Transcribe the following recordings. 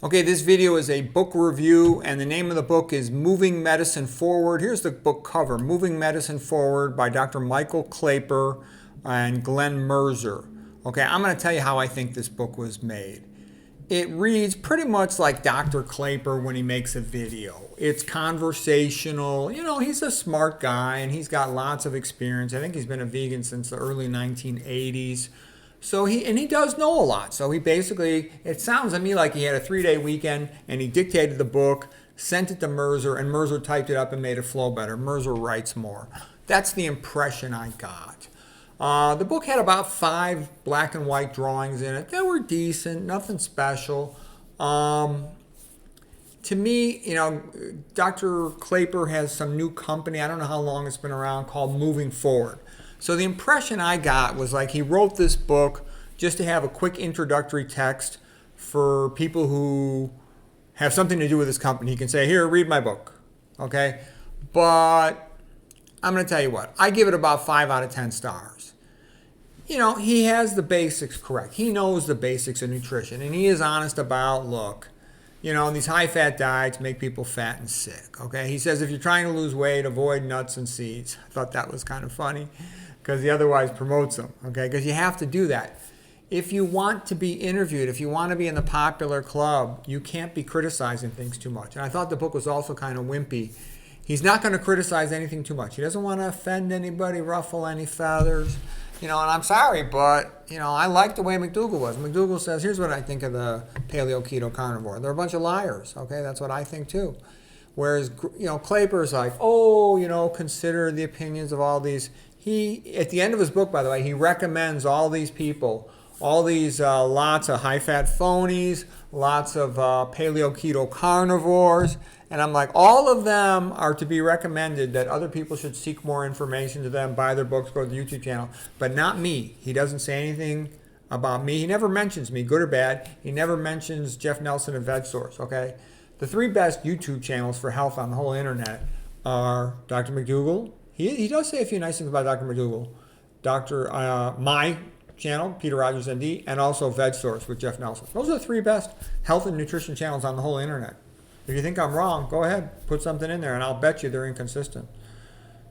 Okay, this video is a book review, and the name of the book is Moving Medicine Forward. Here's the book cover, Moving Medicine Forward by Dr. Michael Klaper and Glenn Mercer. Okay, I'm going to tell you how I think this book was made. It reads pretty much like Dr. Klaper when he makes a video. It's conversational. You know, he's a smart guy, and he's got lots of experience. I think he's been a vegan since the early 1980s. So he does know a lot. So he basically, it sounds to me like he had a 3-day weekend and he dictated the book, sent it to Mercer, and Mercer typed it up and made it flow better. Mercer writes more. That's the impression I got. The book had about 5 black and white drawings in it. They were decent, nothing special. To me, you know, Dr. Klaper has some new company, I don't know how long it's been around, called Moving Forward. So the impression I got was like he wrote this book just to have a quick introductory text for people who have something to do with his company. He can say, here, read my book, okay? But I'm going to tell you what, I give it about 5 out of 10 stars. You know, he has the basics correct. He knows the basics of nutrition, and he is honest about, look, you know, these high-fat diets make people fat and sick, okay? He says if you're trying to lose weight, avoid nuts and seeds. I thought that was kind of funny because he otherwise promotes them, okay? Because you have to do that. If you want to be interviewed, if you want to be in the popular club, you can't be criticizing things too much. And I thought the book was also kind of wimpy. He's not going to criticize anything too much. He doesn't want to offend anybody, ruffle any feathers. You know, and I'm sorry, but, you know, I like the way McDougall was. McDougall says, here's what I think of the paleo keto carnivore. They're a bunch of liars, okay? That's what I think too. Whereas, you know, Klaper's like, oh, you know, consider the opinions of all these. He, at the end of his book, by the way, he recommends all these people, all these lots of high-fat phonies, lots of paleo keto carnivores. And I'm like, all of them are to be recommended that other people should seek more information to them, buy their books, go to the YouTube channel, but not me. He doesn't say anything about me. He never mentions me, good or bad. He never mentions Jeff Nelson and VegSource, okay? The 3 best YouTube channels for health on the whole internet are Dr. McDougall. He does say a few nice things about Dr. McDougall. My channel, Peter Rogers MD, and also VegSource with Jeff Nelson. Those are the 3 best health and nutrition channels on the whole internet. If you think I'm wrong, go ahead, put something in there, and I'll bet you they're inconsistent.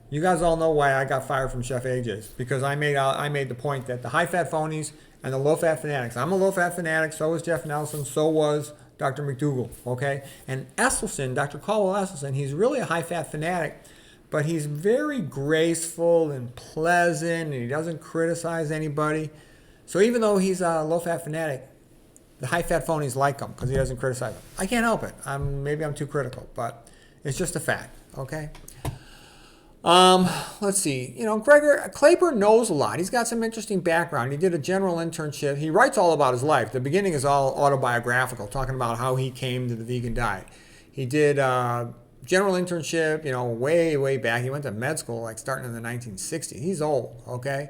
You guys all know why I got fired from Chef AJ's, because I made the point that the high-fat phonies and the low-fat fanatics, I'm a low-fat fanatic, so was Jeff Nelson, so was Dr. McDougall, okay? And Esselstyn, Dr. Caldwell Esselstyn, he's really a high-fat fanatic, but he's very graceful and pleasant, and he doesn't criticize anybody. So even though he's a low-fat fanatic, the high-fat phonies like him because he doesn't criticize them. I can't help it. Maybe I'm too critical, but it's just a fact, okay? Let's see. You know, Klaper knows a lot. He's got some interesting background. He did a general internship. He writes all about his life. The beginning is all autobiographical, talking about how he came to the vegan diet. He did general internship, you know, way, way back. He went to med school, like, starting in the 1960s. He's old, okay?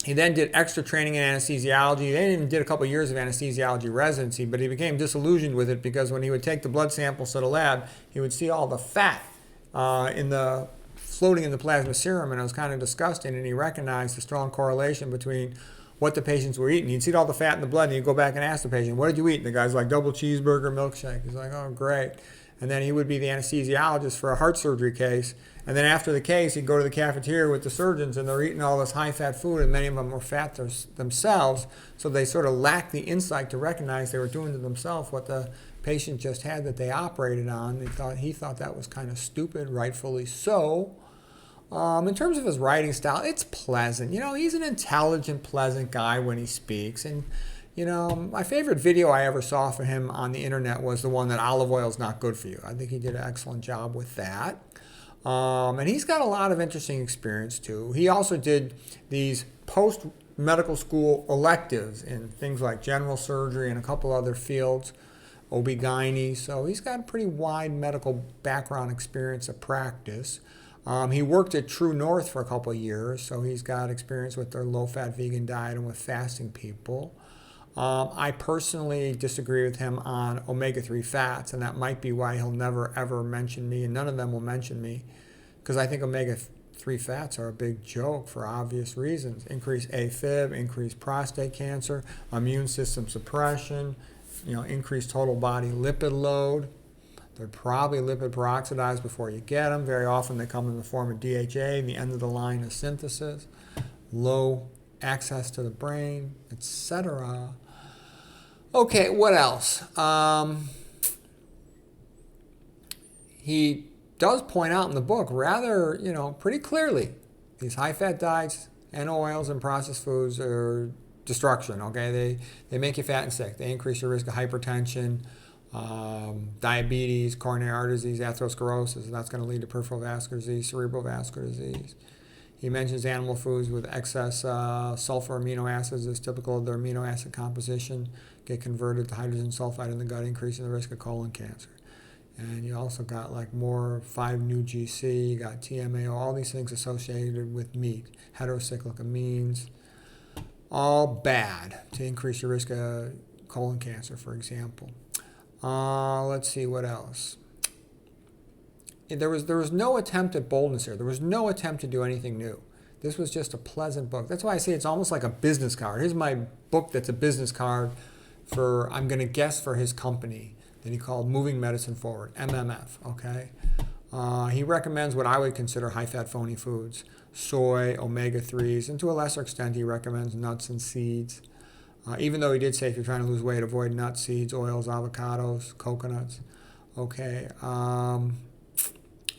He then did extra training in anesthesiology. Then even did a couple years of anesthesiology residency, but he became disillusioned with it because when he would take the blood samples to the lab, he would see all the fat floating in the plasma serum, and it was kind of disgusting, and he recognized the strong correlation between what the patients were eating. He'd see all the fat in the blood, and he'd go back and ask the patient, what did you eat? And the guy's like, double cheeseburger, milkshake. He's like, oh, great. And then he would be the anesthesiologist for a heart surgery case. And then after the case, he'd go to the cafeteria with the surgeons, and they're eating all this high-fat food, and many of them were fat themselves, so they sort of lacked the insight to recognize they were doing to themselves what the patient just had that they operated on. He thought that was kind of stupid, rightfully so. In terms of his writing style, it's pleasant. You know, he's an intelligent, pleasant guy when he speaks, and you know, my favorite video I ever saw for him on the internet was the one that olive oil is not good for you. I think he did an excellent job with that. And he's got a lot of interesting experience too. He also did these post-medical school electives in things like general surgery and a couple other fields, OB-GYN. So he's got a pretty wide medical background experience of practice. He worked at True North for a couple of years, so he's got experience with their low-fat vegan diet and with fasting people. I personally disagree with him on omega-3 fats, and that might be why he'll never, ever mention me, and none of them will mention me, because I think omega-3 fats are a big joke for obvious reasons. Increased AFib, increased prostate cancer, immune system suppression, increased total body lipid load. They're probably lipid peroxidized before you get them. Very often they come in the form of DHA, the end of the line of synthesis, low access to the brain, etc. Okay, what else? He does point out in the book rather, pretty clearly, these high-fat diets and oils and processed foods are destruction, okay? They make you fat and sick. They increase your risk of hypertension, diabetes, coronary artery disease, atherosclerosis, and that's going to lead to peripheral vascular disease, cerebral vascular disease. He mentions animal foods with excess sulfur amino acids as typical of their amino acid composition get converted to hydrogen sulfide in the gut, increasing the risk of colon cancer. And you also got like more 5-NU-GC, you got TMAO, all these things associated with meat, heterocyclic amines, all bad to increase your risk of colon cancer, for example. Let's see what else. There was no attempt at boldness here. There was no attempt to do anything new. This was just a pleasant book. That's why I say it's almost like a business card. Here's my book that's a business card for, I'm going to guess, for his company that he called Moving Medicine Forward, MMF, okay? He recommends what I would consider high-fat phony foods, soy, omega-3s, and to a lesser extent he recommends nuts and seeds. Even though he did say if you're trying to lose weight, avoid nuts, seeds, oils, avocados, coconuts. Okay,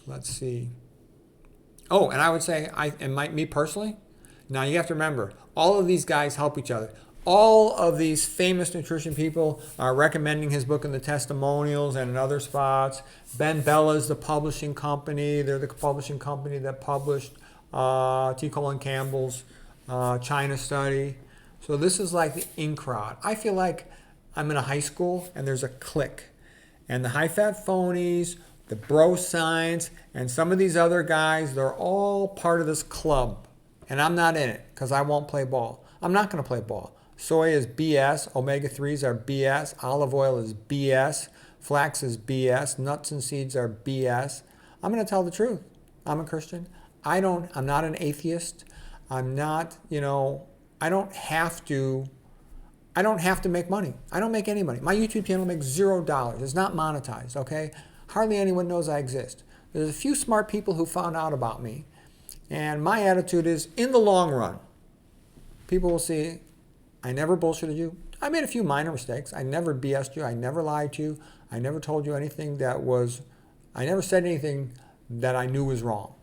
let's see. Oh, and I would say, me personally, now you have to remember, all of these guys help each other. All of these famous nutrition people are recommending his book in the testimonials and in other spots. Ben Bella's the publishing company. They're the publishing company that published T. Colin Campbell's China study. So this is like the in crowd. I feel like I'm in a high school and there's a clique. And the high-fat phonies, the bro science, and some of these other guys, they're all part of this club. And I'm not in it because I won't play ball. I'm not going to play ball. Soy is BS. Omega-3s are BS. Olive oil is BS. Flax is BS. Nuts and seeds are BS. I'm going to tell the truth. I'm a Christian. I'm not an atheist. I'm not, I don't have to make money. I don't make any money. My YouTube channel makes $0. It's not monetized, okay? Hardly anyone knows I exist. There's a few smart people who found out about me. And my attitude is, in the long run, people will see I never bullshitted you. I made a few minor mistakes. I never BS'd you. I never lied to you. I never told you anything I never said anything that I knew was wrong.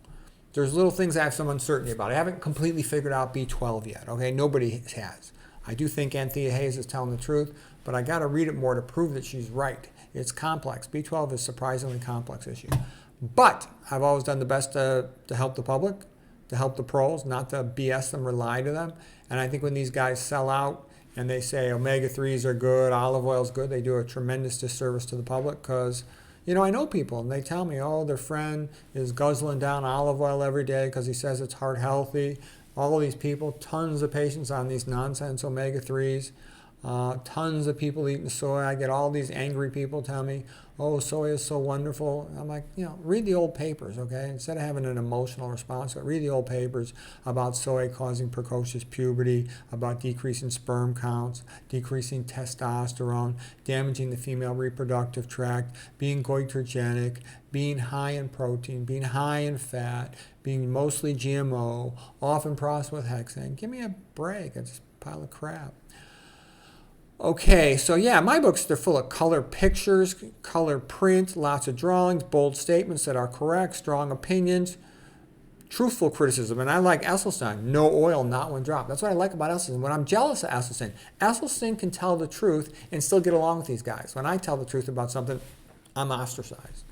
There's little things I have some uncertainty about. I haven't completely figured out B12 yet, okay? Nobody has. I do think Anthea Hayes is telling the truth, but I got to read it more to prove that she's right. It's complex. B12 is a surprisingly complex issue. But I've always done the best to help the public, to help the pros, not to BS them or lie to them. And I think when these guys sell out and they say omega-3s are good, olive oil is good, they do a tremendous disservice to the public because, I know people and they tell me, their friend is guzzling down olive oil every day because he says it's heart healthy. All of these people, tons of patients on these nonsense omega-3s, tons of people eating soy. I get all these angry people tell me, soy is so wonderful. I'm like, read the old papers, okay? Instead of having an emotional response, read the old papers about soy causing precocious puberty, about decreasing sperm counts, decreasing testosterone, damaging the female reproductive tract, being goitrogenic, being high in protein, being high in fat, being mostly GMO, often processed with hexane. Give me a break. It's a pile of crap. Okay, so yeah, my books, they're full of color pictures, color print, lots of drawings, bold statements that are correct, strong opinions, truthful criticism. And I like Esselstyn, no oil, not one drop. That's what I like about Esselstyn. When I'm jealous of Esselstyn can tell the truth and still get along with these guys. When I tell the truth about something, I'm ostracized.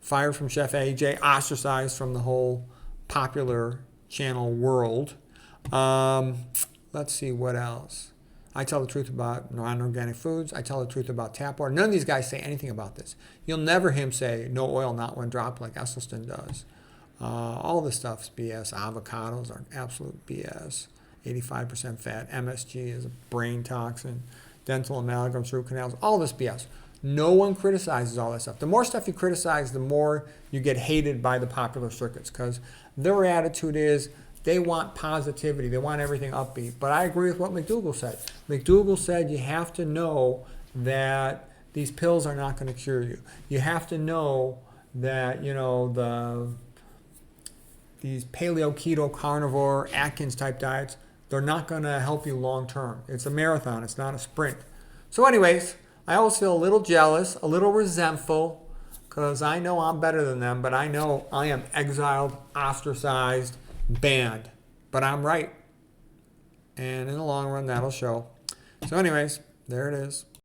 Fired from Chef AJ, ostracized from the whole popular channel world. Let's see what else. I tell the truth about non-organic foods. I tell the truth about tap water. None of these guys say anything about this. You'll never hear him say no oil, not one drop like Esselstyn does. All this stuff is BS. Avocados are absolute BS. 85% fat. MSG is a brain toxin. Dental amalgams, root canals, all this BS. No one criticizes all that stuff. The more stuff you criticize, the more you get hated by the popular circuits because their attitude is they want positivity. They want everything upbeat. But I agree with what McDougall said. McDougall said you have to know that these pills are not going to cure you. You have to know that, these paleo, keto, carnivore, Atkins type diets, they're not going to help you long term. It's a marathon, it's not a sprint. So anyways, I always feel a little jealous, a little resentful, because I know I'm better than them, but I know I am exiled, ostracized, banned. But I'm right. And in the long run, that'll show. So anyways, there it is.